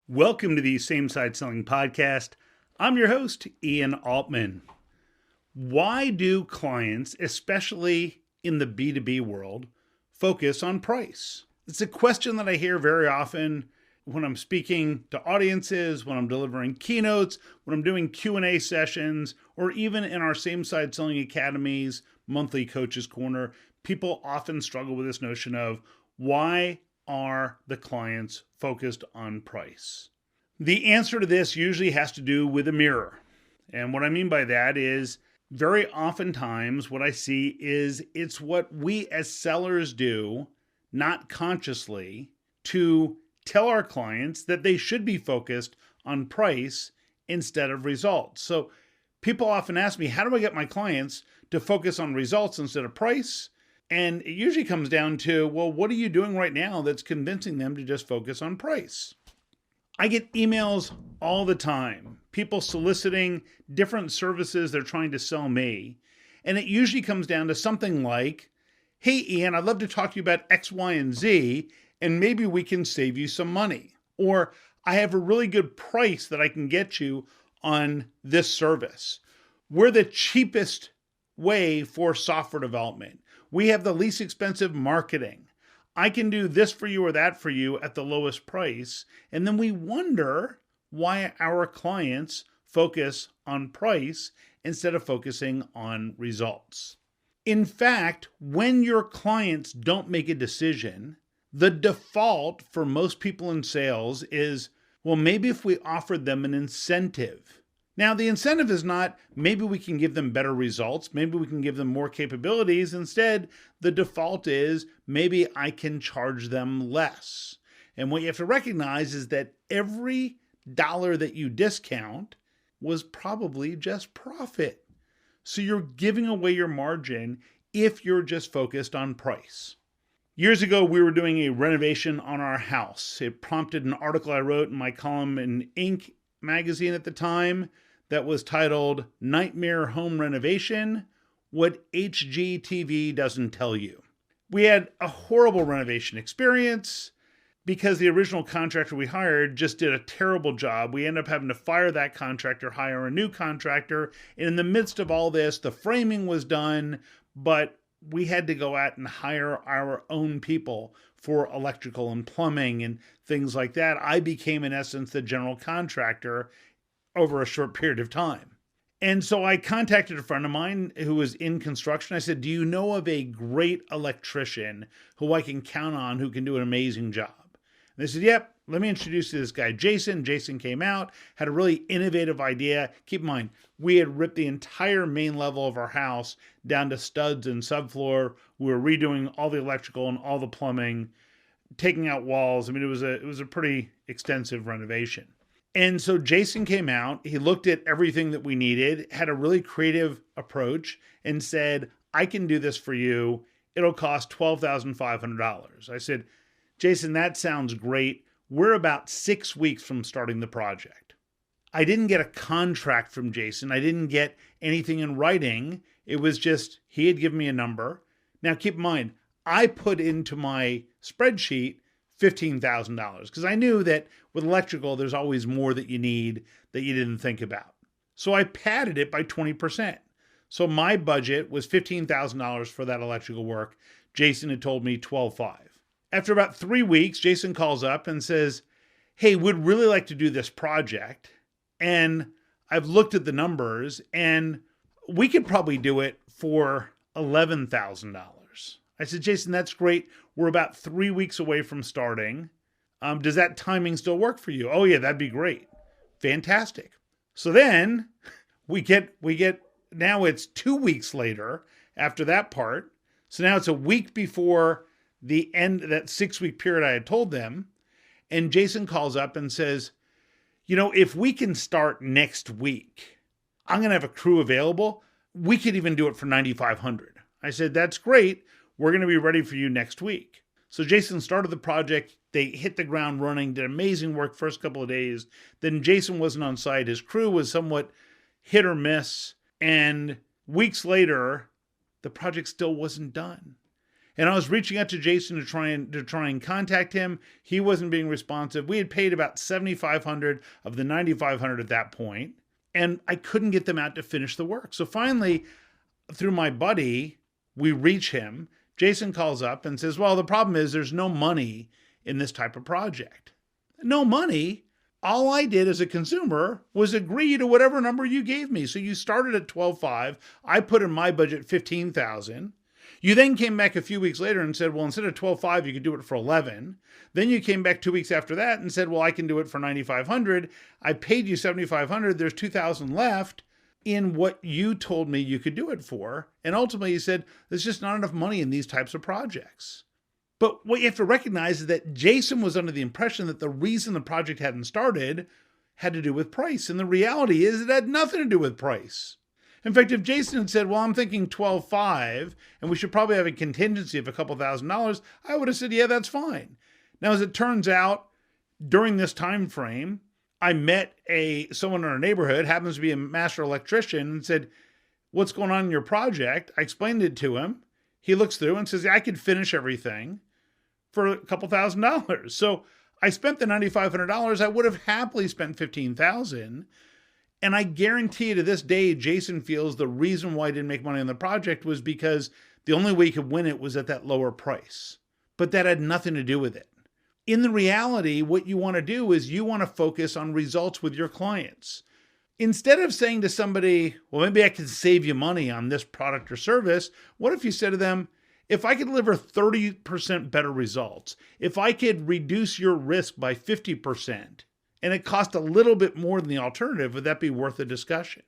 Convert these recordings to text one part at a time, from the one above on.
Welcome to the Same Side Selling Podcast. I'm your host, Ian Altman. Why do clients, especially in the B2B world, focus on price? It's a question that I hear very often when I'm speaking to audiences, when I'm delivering keynotes, when I'm doing Q&A sessions, or even in our Same Side Selling Academy's monthly Coaches Corner. People often struggle with this notion of why are the clients focused on price? The answer to this usually has to do with a mirror. And what I mean by that is very oftentimes what I see is it's what we as sellers do, not consciously, to tell our clients that they should be focused on price instead of results. So people often ask me, how do I get my clients to focus on results instead of price? And it usually comes down to, well, what are you doing right now that's convincing them to just focus on price? I get emails all the time, people soliciting different services they're trying to sell me. And it usually comes down to something like, hey, Ian, I'd love to talk to you about X, Y, and Z, and maybe we can save you some money. Or I have a really good price that I can get you on this service. We're the cheapest way for software development. We have the least expensive marketing. I can do this for you or that for you at the lowest price. And then we wonder why our clients focus on price instead of focusing on results. In fact, when your clients don't make a decision, the default for most people in sales is, well, maybe if we offered them an incentive. Now, the incentive is not maybe we can give them better results, maybe we can give them more capabilities. Instead, the default is maybe I can charge them less. And what you have to recognize is that every dollar that you discount was probably just profit. So you're giving away your margin if you're just focused on price. Years ago, we were doing a renovation on our house. It prompted an article I wrote in my column in Inc. magazine at the time that was titled Nightmare Home Renovation, What HGTV Doesn't Tell You. We had a horrible renovation experience because the original contractor we hired just did a terrible job. We ended up having to fire that contractor, hire a new contractor. And in the midst of all this, the framing was done, but we had to go out and hire our own people for electrical and plumbing and things like that. I became, in essence, the general contractor over a short period of time. And so I contacted a friend of mine who was in construction. I said, do you know of a great electrician who I can count on who can do an amazing job? And they said, yep, let me introduce you to this guy, Jason. Jason came out, had a really innovative idea. Keep in mind, we had ripped the entire main level of our house down to studs and subfloor. We were redoing all the electrical and all the plumbing, taking out walls. I mean, it was a pretty extensive renovation. And so Jason came out, he looked at everything that we needed, had a really creative approach and said, I can do this for you. It'll cost $12,500. I said, Jason, that sounds great. We're about 6 weeks from starting the project. I didn't get a contract from Jason. I didn't get anything in writing. It was just, he had given me a number. Now keep in mind, I put into my spreadsheet $15,000 because I knew that with electrical, there's always more that you need that you didn't think about. So I padded it by 20%. So my budget was $15,000 for that electrical work. Jason had told me $12,500. After about 3 weeks, Jason calls up and says, hey, we'd really like to do this project. And I've looked at the numbers and we could probably do it for $11,000. I said, Jason, that's great. We're about 3 weeks away from starting. Does that timing still work for you? Oh yeah, that'd be great. Fantastic. So then we get, now it's 2 weeks later after that part. So now it's a week before the end of that 6 week period I had told them. And Jason calls up and says, you know, if we can start next week, I'm going to have a crew available. We could even do it for $9,500. I said, that's great. We're going to be ready for you next week. So Jason started the project. They hit the ground running, did amazing work first couple of days. Then Jason wasn't on site. His crew was somewhat hit or miss. And weeks later, the project still wasn't done. And I was reaching out to Jason to try and contact him. He wasn't being responsive. We had paid about $7,500 of the $9,500 at that point, and I couldn't get them out to finish the work. So finally, through my buddy, we reach him. Jason calls up and says, well, the problem is there's no money in this type of project. No money? All I did as a consumer was agree to whatever number you gave me. So you started at $12,500. I put in my budget $15,000. You then came back a few weeks later and said, well, instead of $12,500, you could do it for $11,000. Then you came back 2 weeks after that and said, well, I can do it for $9,500. I paid you $7,500. There's $2,000 left in what you told me you could do it for. And ultimately you said, there's just not enough money in these types of projects. But what you have to recognize is that Jason was under the impression that the reason the project hadn't started had to do with price. And the reality is it had nothing to do with price. In fact, if Jason had said, well, I'm thinking $12,500 and we should probably have a contingency of a couple $1,000s, I would have said, yeah, that's fine. Now, as it turns out, during this time frame, I met someone in our neighborhood, happens to be a master electrician, and said, what's going on in your project? I explained it to him. He looks through and says, yeah, I could finish everything for a couple $1,000s. So I spent the $9,500. I would have happily spent $15,000. And I guarantee you to this day, Jason feels the reason why he didn't make money on the project was because the only way he could win it was at that lower price. But that had nothing to do with it. In the reality, what you want to do is you want to focus on results with your clients. Instead of saying to somebody, well, maybe I can save you money on this product or service, what if you said to them, if I could deliver 30% better results, if I could reduce your risk by 50%, and it cost a little bit more than the alternative, would that be worth a discussion?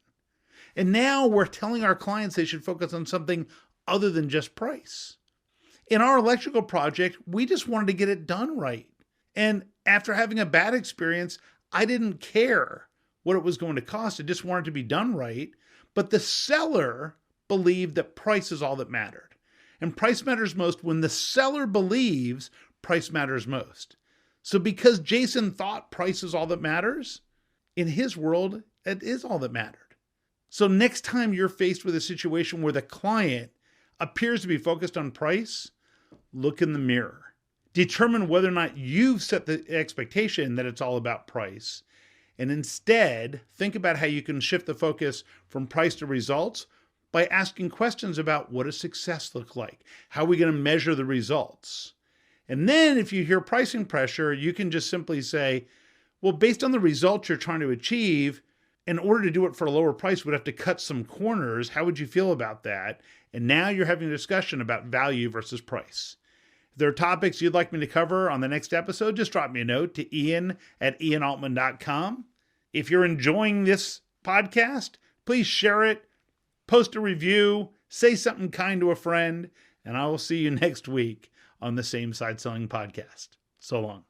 And now we're telling our clients they should focus on something other than just price. In our electrical project, we just wanted to get it done right. And after having a bad experience, I didn't care what it was going to cost. I just wanted it to be done right. But the seller believed that price is all that mattered. And price matters most when the seller believes price matters most. So because Jason thought price is all that matters, in his world, it is all that mattered. So next time you're faced with a situation where the client appears to be focused on price, look in the mirror. Determine whether or not you've set the expectation that it's all about price. And instead, think about how you can shift the focus from price to results by asking questions about what does success look like? How are we going to measure the results? And then if you hear pricing pressure, you can just simply say, well, based on the results you're trying to achieve, in order to do it for a lower price, we'd have to cut some corners. How would you feel about that? And now you're having a discussion about value versus price. If there are topics you'd like me to cover on the next episode, just drop me a note to ian@ianaltman.com. If you're enjoying this podcast, please share it, post a review, say something kind to a friend, and I will see you next week on the Same Side Selling Podcast. So long.